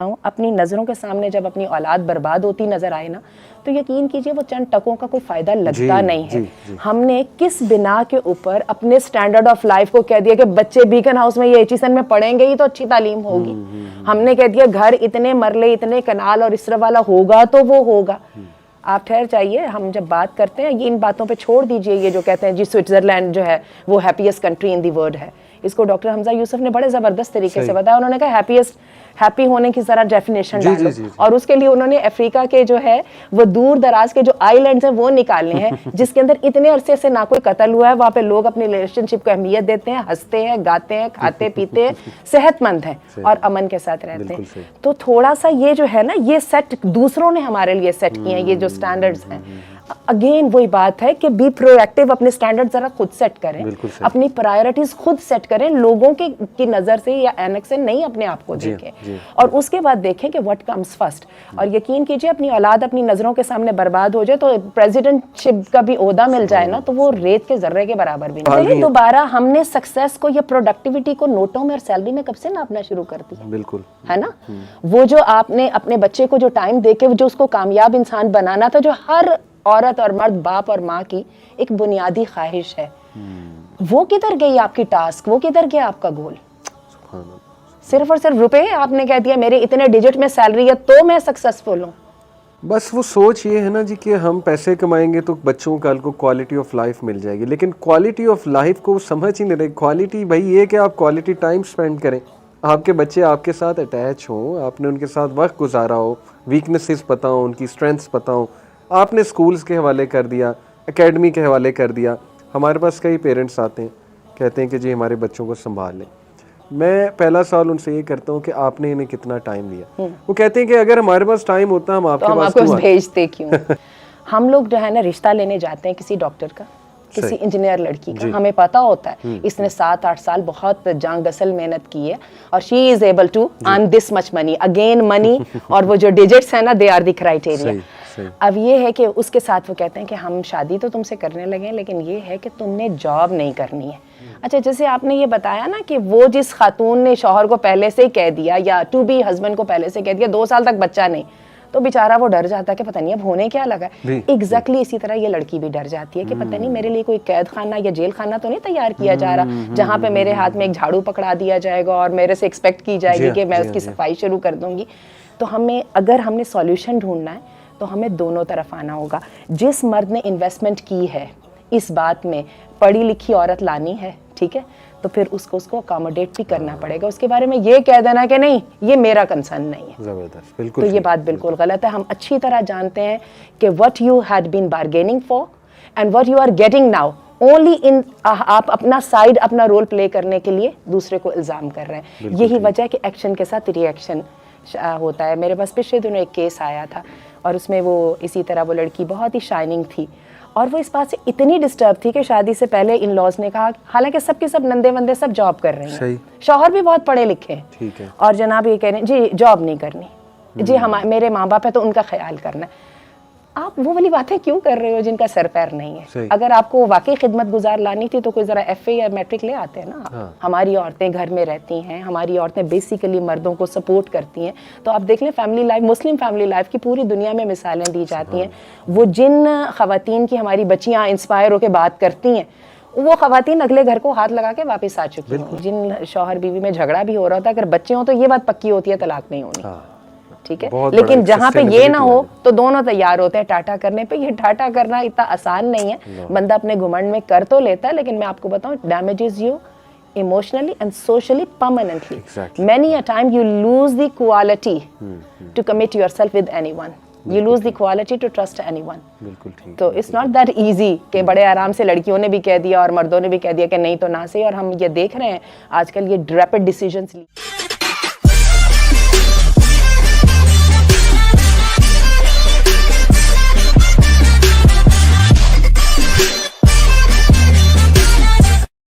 اپنی نظروں کے سامنے جب اپنی اولاد برباد ہوتی نظر آئے نا تو یقین کیجئے وہ چند ٹکوں کا کوئی فائدہ لگتا نہیں ہے. ہم نے کس بنا کے اوپر اپنے سٹینڈرڈ آف لائف کو کہہ دیا کہ بچے بیکن ہاؤس میں یہ ایچیسن میں پڑھیں گے ہی تو اچھی تعلیم ہوگی. ہم نے کہہ دیا گھر اتنے مرلے اتنے کنال اور اس طرح والا ہوگا تو وہ ہوگا. آپ ٹھہر جائیے, ہم جب بات کرتے ہیں یہ ان باتوں پہ چھوڑ دیجئے یہ جو کہتے ہیں جی سوئٹزرلینڈ جو ہے وہ happiest country in the world ہے. اس کو ڈاکٹر حمزہ یوسف نے بڑے زبردست طریقے سے بتایا. انہوں نے کہا ہیپی ہونے کی ذرا ڈیفینیشن ڈالو, اور اس کے لیے انہوں نے افریقہ کے جو ہے وہ دور دراز کے جو آئی لینڈز ہیں وہ نکالنے ہیں جس کے اندر اتنے عرصے سے نہ کوئی قتل ہوا ہے. وہاں پہ لوگ اپنی ریلیشن شپ کو اہمیت دیتے ہیں, ہنستے ہیں, گاتے ہیں, کھاتے پیتے ہیں, صحت مند ہیں اور امن کے ساتھ رہتے ہیں. تو تھوڑا سا یہ جو ہے نا یہ سیٹ دوسروں نے ہمارے لیے سیٹ کیے ہیں, یہ جو سٹینڈرڈز ہیں. اگین وہی بات ہے کہ بی پرو ایکٹیو, اپنے سٹینڈرڈ ذرا خود سیٹ کریں, اپنی پرائرٹیز خود سیٹ کریں, لوگوں کی نظر سے یا اینک سے نہیں اپنے آپ کو دیکھیں, اور اس کے بعد دیکھیں کہ what comes first. اور یقین کیجئے اپنی اولاد اپنی نظروں کے سامنے برباد ہو جائے تو پریزیڈنٹ شپ کا بھی عہدہ مل جائے نا تو وہ ریت کے ذرے کے برابر بھی نہیں. دوبارہ ہم نے سکسیس کو یا پروڈکٹیوٹی کو نوٹوں میں اور سیلری میں کب سے ناپنا شروع کر دیا, بالکل ہے نا. وہ جو آپ نے اپنے بچے کو جو ٹائم دے کے جو اس کو کامیاب انسان بنانا تھا, جو ہر عورت اور مرد باپ اور ماں کی ایک بنیادی خواہش ہے, وہ کدھر گئی آپ کی ٹاسک, وہ کدھر گیا آپ کا گول. صرف اور صرف روپے آپ نے کہہ دیا میرے اتنے ڈیجٹ میں سیلری ہے تو میں سکسیسفل ہوں. بس وہ سوچ یہ ہے نا جی کہ ہم پیسے کمائیں گے تو بچوں کو کل کو کوالٹی آف لائف مل جائے گی, لیکن کوالٹی آف لائف کو سمجھ ہی نہیں رہے. کوالٹی بھائی یہ کہ آپ کوالٹی ٹائم سپینڈ کریں, آپ کے بچے آپ کے ساتھ اٹیچ ہوں, آپ نے ان کے ساتھ وقت گزارا ہو, ویکنیسز پتہ ہوں, ان کی اسٹرینتھس پتہ ہوں. آپ نے سکولز کے حوالے کر دیا, اکیڈمی کے حوالے کر دیا. ہمارے پاس کئی پیرنٹس آتے ہیں کہتے ہیں کہ جی ہمارے بچوں کو سنبھال لیں. میں پہلا سوال ان سے یہ کرتا ہوں کہ آپ نے انہیں کتنا ٹائم دیا. وہ کہتے ہیں کہ اگر ہمارے پاس ٹائم ہوتا ہم آپ کے پاس بھیجتے کیوں. ہم لوگ جو ہے نا رشتہ لینے جاتے ہیں کسی ڈاکٹر کا, کسی انجینئر لڑکی کا, ہمیں پتا ہوتا ہے اس نے 7-8 سال بہت جان گسل محنت کی ہے اور she is able to earn this much money, again money, اور وہ جو ڈیجٹس ہیں نا دے آر دی کرائٹیریا. اب یہ ہے کہ اس کے ساتھ وہ کہتے ہیں کہ ہم شادی تو تم سے کرنے لگے لیکن یہ ہے کہ تم نے جاب نہیں کرنی ہے. اچھا جیسے آپ نے یہ بتایا نا کہ وہ جس خاتون نے شوہر کو پہلے سے ہی کہہ دیا یا ٹو بی ہسبینڈ کو پہلے سے کہہ دیا 2 سال تک بچہ نہیں, تو بیچارہ وہ ڈر جاتا ہے کہ پتہ نہیں اب ہونے کیا لگا ہے. ایگزیکٹلی اسی طرح یہ لڑکی بھی ڈر جاتی ہے کہ پتہ نہیں میرے لیے کوئی قید خانہ یا جیل خانہ تو نہیں تیار کیا جا رہا جہاں پہ میرے ہاتھ میں ایک جھاڑو پکڑا دیا جائے گا اور میرے سے ایکسپیکٹ کی جائے گی کہ میں اس کی صفائی شروع کر دوں گی. تو ہمیں اگر ہم نے سولوشن ڈھونڈنا ہے تو ہمیں دونوں طرف آنا ہوگا. جس مرد نے انویسٹمنٹ کی ہے اس بات میں, پڑھی لکھی عورت لانی ہے, ٹھیک ہے, تو پھر اس کو اکاموڈیٹ بھی کرنا پڑے گا. اس کے بارے میں یہ کہہ دینا کہ نہیں یہ میرا کنسرن نہیں ہے, تو یہ بات بالکل غلط ہے. ہم اچھی طرح جانتے ہیں کہ what you had been bargaining for and what you are getting now only in آپ اپنا سائڈ اپنا رول پلے کرنے کے لیے دوسرے کو الزام کر رہے ہیں. یہی وجہ ہے کہ ایکشن کے ساتھ ری ایکشن ہوتا ہے. میرے پاس پچھلے دنوں ایک کیس آیا تھا اور اس میں وہ اسی طرح وہ لڑکی بہت ہی شائننگ تھی اور وہ اس بات سے اتنی ڈسٹرب تھی کہ شادی سے پہلے ان لاز نے کہا, حالانکہ سب کے سب نندے وندے سب جاب کر رہے ہیں, شوہر بھی بہت پڑھے لکھے ہیں, اور جناب یہ کہہ رہے ہیں جی جاب نہیں کرنی, جی میرے ماں باپ ہے تو ان کا خیال کرنا ہے. آپ وہ والی باتیں کیوں کر رہے ہو جن کا سر پیر نہیں ہے؟ اگر آپ کو واقعی خدمت گزار لانی تھی تو کوئی ذرا ایف اے یا میٹرک لے آتے ہیں نا. ہماری عورتیں گھر میں رہتی ہیں, ہماری عورتیں بیسیکلی مردوں کو سپورٹ کرتی ہیں. تو آپ دیکھ لیں family life, Muslim family life کی پوری دنیا میں مثالیں دی جاتی ہیں. وہ جن خواتین کی ہماری بچیاں انسپائر ہو کے بات کرتی ہیں وہ خواتین اگلے گھر کو ہاتھ لگا کے واپس آ چکی ہیں. جن شوہر بیوی میں جھگڑا بھی ہو رہا تھا, اگر بچے ہوں تو یہ بات پکی ہوتی ہے طلاق نہیں ہونی, ٹھیک ہے. لیکن جہاں پہ یہ نہ ہو تو دونوں تیار ہوتے ہیں ٹاٹا کرنے پہ. یہ ٹاٹا کرنا اتنا آسان نہیں ہے, بندہ اپنے گھمنڈ میں کر تو لیتا ہے لیکن میں آپ کو بتاؤں damages you emotionally and socially permanently. Many a time you lose the quality to commit yourself with anyone. You lose the quality to trust anyone. تو it's not that easy کہ بڑے آرام سے لڑکیوں نے بھی کہہ دیا اور مردوں نے بھی کہہ دیا کہ نہیں تو نہ صحیح. اور ہم یہ دیکھ رہے ہیں آج کل یہ rapid decisions